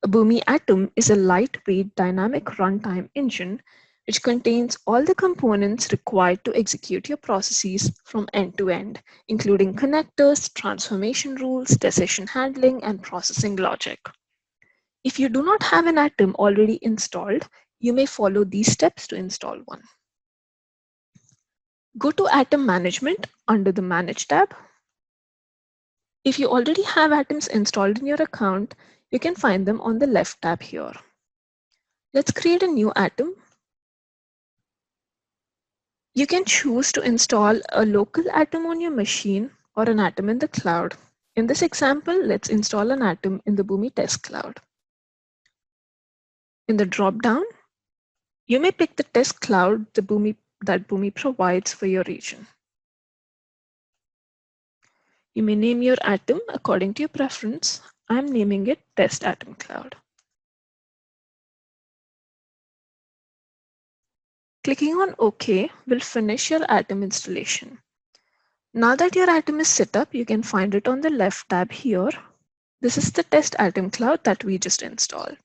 A Boomi Atom is a lightweight dynamic runtime engine which contains all the components required to execute your processes from end to end, including connectors, transformation rules, decision handling, and processing logic. If you do not have an Atom already installed, you may follow these steps to install one. Go to Atom Management under the Manage tab. If you already have Atoms installed in your account, you can find them on the left tab here. Let's create a new Atom. You can choose to install a local Atom on your machine or an Atom in the cloud. In this example, let's install an Atom in the Boomi Test Cloud. In the drop-down, you may pick the test cloud that Boomi provides for your region. You may name your Atom according to your preference. I'm naming it Test Atom Cloud. Clicking on OK will finish your Atom installation. Now that your Atom is set up, you can find it on the left tab here. This is the Test Atom Cloud that we just installed.